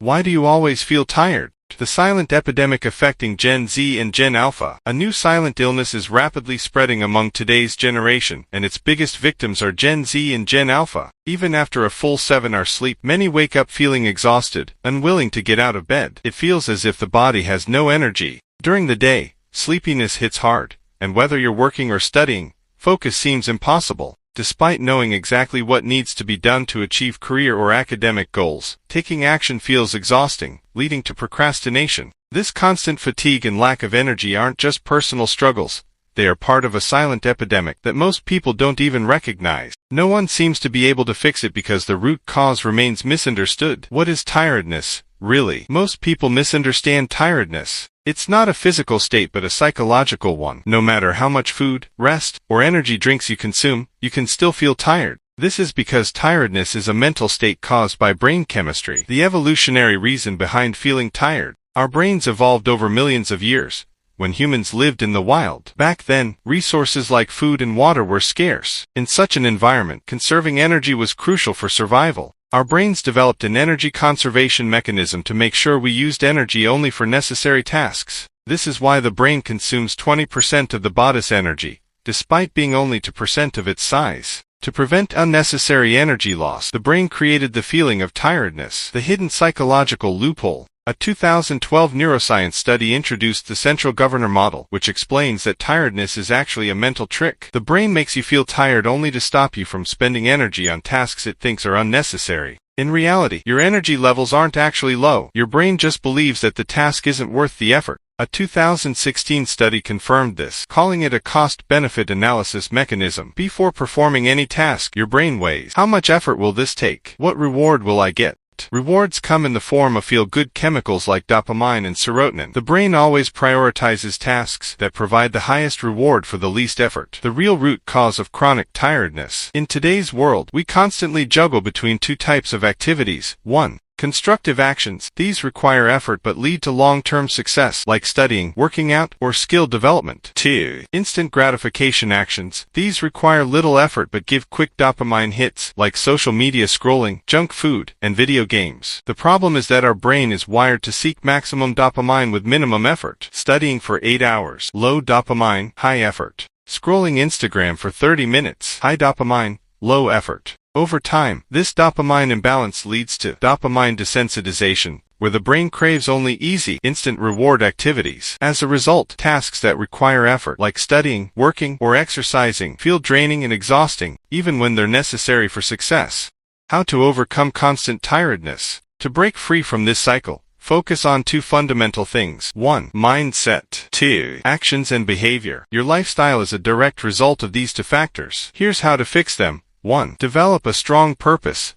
Why do you always feel tired? The silent epidemic affecting Gen Z and Gen Alpha. A new silent illness is rapidly spreading among today's generation, and its biggest victims are Gen Z and Gen Alpha. Even after a full 7-hour sleep, many wake up feeling exhausted, unwilling to get out of bed. It feels as if the body has no energy. During the day, sleepiness hits hard, and whether you're working or studying, focus seems impossible. Despite knowing exactly what needs to be done to achieve career or academic goals, taking action feels exhausting, leading to procrastination. This constant fatigue and lack of energy aren't just personal struggles. They are part of a silent epidemic that most people don't even recognize. No one seems to be able to fix it because the root cause remains misunderstood. What is tiredness, really? Most people misunderstand tiredness. It's not a physical state but a psychological one. No matter how much food, rest, or energy drinks you consume, you can still feel tired. This is because tiredness is a mental state caused by brain chemistry. The evolutionary reason behind feeling tired. Our brains evolved over millions of years, when humans lived in the wild. Back then, resources like food and water were scarce. In such an environment, conserving energy was crucial for survival. Our brains developed an energy conservation mechanism to make sure we used energy only for necessary tasks. This is why the brain consumes 20% of the body's energy, despite being only 2% of its size. To prevent unnecessary energy loss, the brain created the feeling of tiredness, the hidden psychological loophole. A 2012 neuroscience study introduced the central governor model, which explains that tiredness is actually a mental trick. The brain makes you feel tired only to stop you from spending energy on tasks it thinks are unnecessary. In reality, your energy levels aren't actually low. Your brain just believes that the task isn't worth the effort. A 2016 study confirmed this, calling it a cost-benefit analysis mechanism. Before performing any task, your brain weighs, how much effort will this take? What reward will I get? Rewards come in the form of feel-good chemicals like dopamine and serotonin. The brain always prioritizes tasks that provide the highest reward for the least effort. The real root cause of chronic tiredness. In today's world, we constantly juggle between two types of activities. 1. Constructive actions. These require effort but lead to long-term success, like studying, working out, or skill development. 2. Instant gratification actions. These require little effort but give quick dopamine hits, like social media scrolling, junk food, and video games. The problem is that our brain is wired to seek maximum dopamine with minimum effort. Studying for 8 hours. Low dopamine, high effort. Scrolling Instagram for 30 minutes. High dopamine, low effort. Over time, this dopamine imbalance leads to dopamine desensitization, where the brain craves only easy, instant reward activities. As a result, tasks that require effort, like studying, working, or exercising, feel draining and exhausting, even when they're necessary for success. How to overcome constant tiredness? To break free from this cycle, focus on 2 fundamental things. 1. Mindset. 2. Actions and behavior. Your lifestyle is a direct result of these 2 factors. Here's how to fix them. 1. Develop a strong purpose.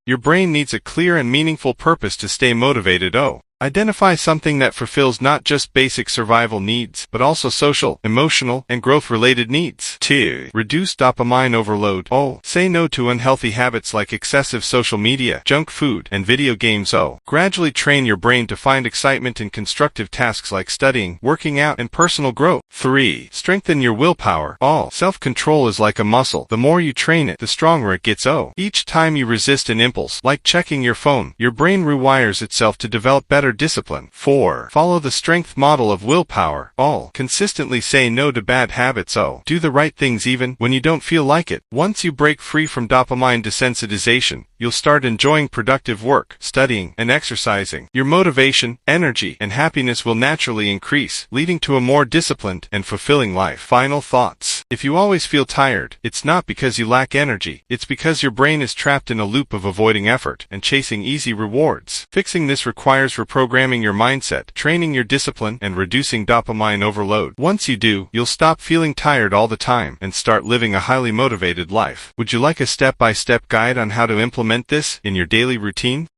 Your brain needs a clear and meaningful purpose to stay motivated. Identify something that fulfills not just basic survival needs, but also social, emotional, and growth-related needs. 2. Reduce dopamine overload. Say no to unhealthy habits like excessive social media, junk food, and video games. Gradually train your brain to find excitement in constructive tasks like studying, working out, and personal growth. 3. Strengthen your willpower. Self-control is like a muscle. The more you train it, the stronger it gets. Each time you resist an impulse, like checking your phone, your brain rewires itself to develop better discipline. 4. Follow the strength model of willpower. Consistently say no to bad habits. Do the right things even when you don't feel like it. Once you break free from dopamine desensitization, you'll start enjoying productive work, studying, and exercising. Your motivation, energy, and happiness will naturally increase, leading to a more disciplined and fulfilling life. Final thoughts. If you always feel tired, it's not because you lack energy. It's because your brain is trapped in a loop of avoiding effort and chasing easy rewards. Fixing this requires reprogramming your mindset, training your discipline, and reducing dopamine overload. Once you do, you'll stop feeling tired all the time and start living a highly motivated life. Would you like a step-by-step guide on how to implement this in your daily routine?